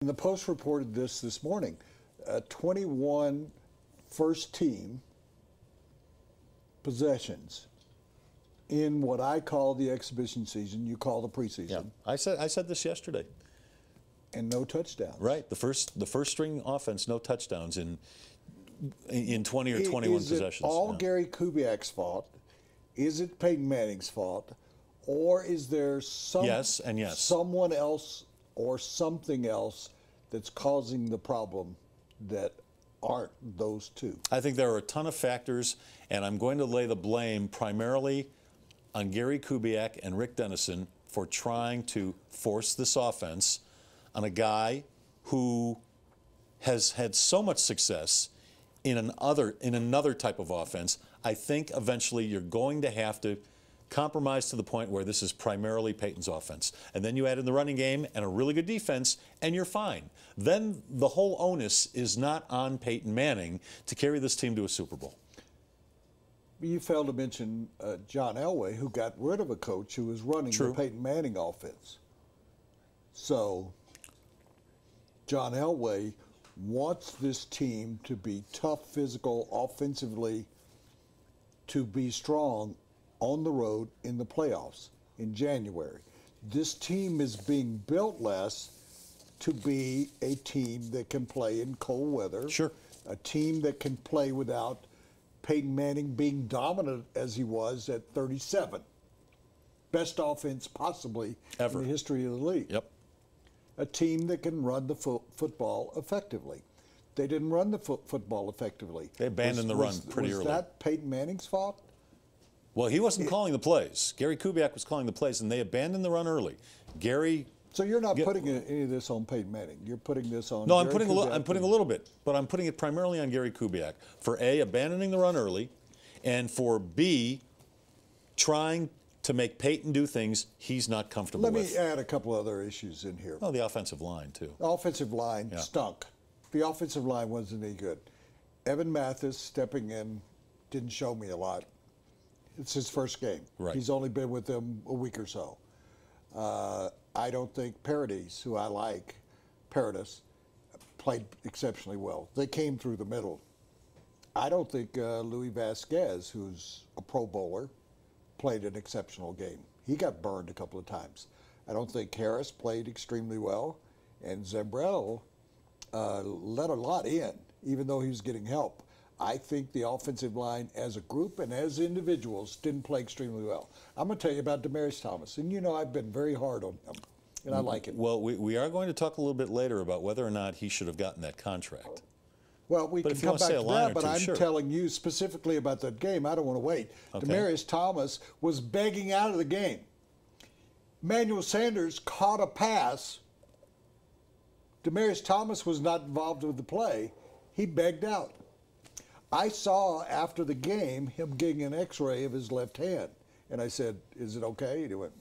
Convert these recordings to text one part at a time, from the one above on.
And the Post reported this morning. 21 first-team possessions in what I call the exhibition season, you call the preseason. Yeah, I said this yesterday. And no touchdowns. Right, the first string offense, no touchdowns in 20 or 21 possessions. Is it all Gary Kubiak's fault? Is it Peyton Manning's fault? Or is there someone else or something else that's causing the problem that aren't those two? I think there are a ton of factors, and I'm going to lay the blame primarily on Gary Kubiak and Rick Dennison for trying to force this offense on a guy who has had so much success in another type of offense. I think eventually you're going to have to compromise to the point where this is primarily Peyton's offense. And then you add in the running game and a really good defense, and you're fine. Then the whole onus is not on Peyton Manning to carry this team to a Super Bowl. You failed to mention John Elway, who got rid of a coach who was running the Peyton Manning offense. So John Elway wants this team to be tough, physical, offensively, to be strong on the road in the playoffs in January. This team is being built less to be a team that can play in cold weather. Sure. A team that can play without Peyton Manning being dominant as he was at 37. Best offense possibly ever in the history of the league. Yep. A team that can run the football effectively. They didn't run the football effectively. They abandoned the run pretty early. Was that Peyton Manning's fault? Well, he wasn't calling the plays. Gary Kubiak was calling the plays, and they abandoned the run early. Gary. So you're not putting any of this on Peyton Manning. You're putting this on. No, Gary I'm putting a little bit, but I'm putting it primarily on Gary Kubiak for A, abandoning the run early, and for B, trying to make Peyton do things he's not comfortable with. Let me add a couple other issues in here. Oh, the offensive line, too. The offensive line stunk. The offensive line wasn't any good. Evan Mathis stepping in didn't show me a lot. It's his first game. Right. He's only been with them a week or so. I don't think Paradis, who I like, played exceptionally well. They came through the middle. I don't think Louis Vasquez, who's a Pro Bowler, played an exceptional game. He got burned a couple of times. I don't think Harris played extremely well, and Zambrell let a lot in, even though he was getting help. I think the offensive line as a group and as individuals didn't play extremely well. I'm going to tell you about Demaryius Thomas, and you know I've been very hard on him, and I like him. Well, we are going to talk a little bit later about whether or not he should have gotten that contract. Well, we can come back to that, but I'm telling you specifically about that game. I don't want to wait. Okay. Demaryius Thomas was begging out of the game. Emmanuel Sanders caught a pass. Demaryius Thomas was not involved with the play. He begged out. I saw after the game him getting an x-ray of his left hand. And I said, is it okay? And he went,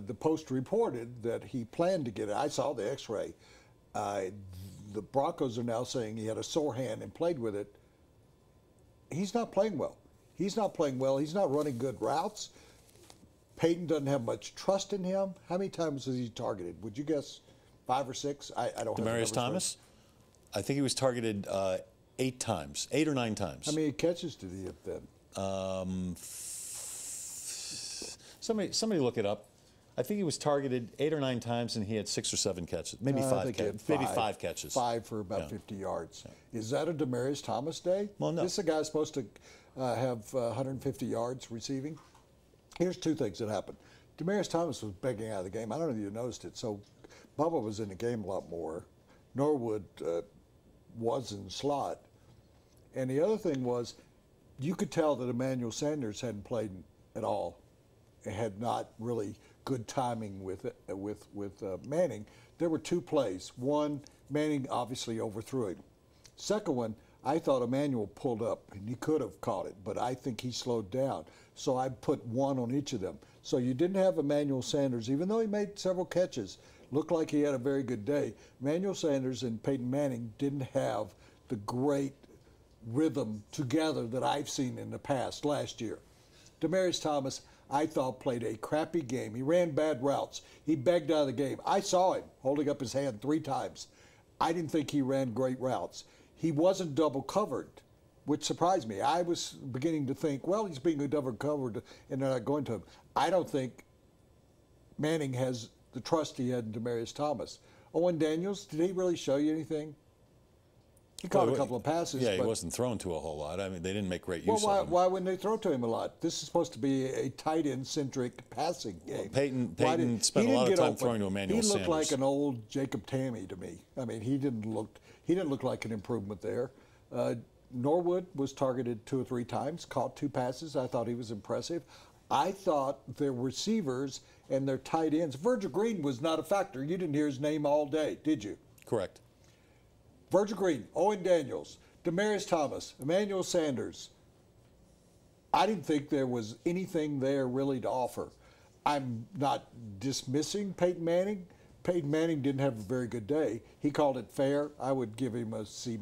the Post reported that he planned to get it. I saw the x-ray. The Broncos are now saying he had a sore hand and played with it. He's not playing well. He's not playing well. He's not running good routes. Peyton doesn't have much trust in him. How many times was he targeted? Would you guess 5 or 6? I don't have Demaryius Thomas? I think he was targeted 8 times, 8 or 9 times. How many catches did he have then? Somebody look it up. I think he was targeted 8 or 9 times, and he had 6 or 7 catches, maybe 5 catches. Maybe 5 catches. 5 for about 50 yards. Yeah. Is that a Demaryius Thomas day? Well, no. This is a guy supposed to have 150 yards receiving. Here's 2 things that happened. Demaryius Thomas was begging out of the game. I don't know if you noticed it. So Bubba was in the game a lot more. Norwood was in slot. And the other thing was, you could tell that Emmanuel Sanders hadn't played at all. It had not really good timing with Manning. There were 2 plays. One, Manning obviously overthrew him. Second one, I thought Emmanuel pulled up, and he could have caught it, but I think he slowed down. So I put 1 on each of them. So you didn't have Emmanuel Sanders, even though he made several catches, looked like he had a very good day. Emmanuel Sanders and Peyton Manning didn't have the great rhythm together that I've seen in the past last year. Demaryius Thomas, I thought played a crappy game. He ran bad routes. He begged out of the game. I saw him holding up his hand 3 times. I didn't think he ran great routes. He wasn't double covered, which surprised me. I was beginning to think, well, he's being double covered and they're not going to him. I don't think Manning has the trust he had in Demaryius Thomas. Owen Daniels, did he really show you anything? He caught a couple of passes. Yeah, he but, wasn't thrown to a whole lot. I mean, they didn't make great well, use of him. why wouldn't they throw to him a lot? This is supposed to be a tight end-centric passing game. Well, Peyton spent a lot of time throwing to Emmanuel Sanders. He looked like an old Jacob Tamme to me. I mean, he didn't look like an improvement there. Norwood was targeted 2 or 3 times, caught 2 passes. I thought he was impressive. I thought their receivers and their tight ends. Virgil Green was not a factor. You didn't hear his name all day, did you? Correct. Virgil Green, Owen Daniels, Demaryius Thomas, Emmanuel Sanders. I didn't think there was anything there really to offer. I'm not dismissing Peyton Manning. Peyton Manning didn't have a very good day. He called it fair. I would give him a C-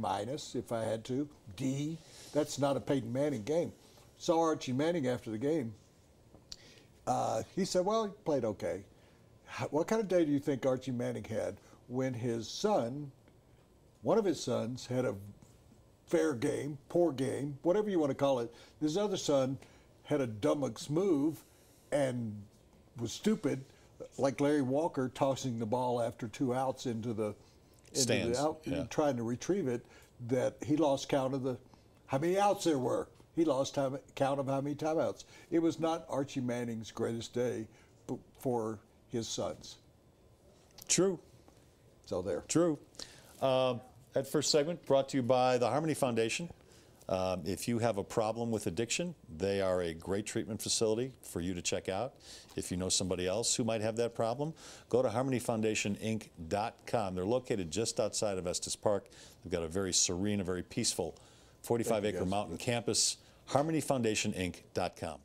if I had to. D. That's not a Peyton Manning game. Saw Archie Manning after the game. He said, well, he played okay. What kind of day do you think Archie Manning had when his son, one of his sons, had a fair game, poor game, whatever you want to call it? His other son had a dumbass move and was stupid, like Larry Walker tossing the ball after 2 outs into the stands, trying to retrieve it, that he lost count of how many outs there were. He lost count of how many timeouts. It was not Archie Manning's greatest day for his sons. True. So there. True. That first segment brought to you by the Harmony Foundation. If you have a problem with addiction, they are a great treatment facility for you to check out. If you know somebody else who might have that problem, go to harmonyfoundationinc.com. They're located just outside of Estes Park. They've got a very serene, a very peaceful 45-acre mountain campus. harmonyfoundationinc.com.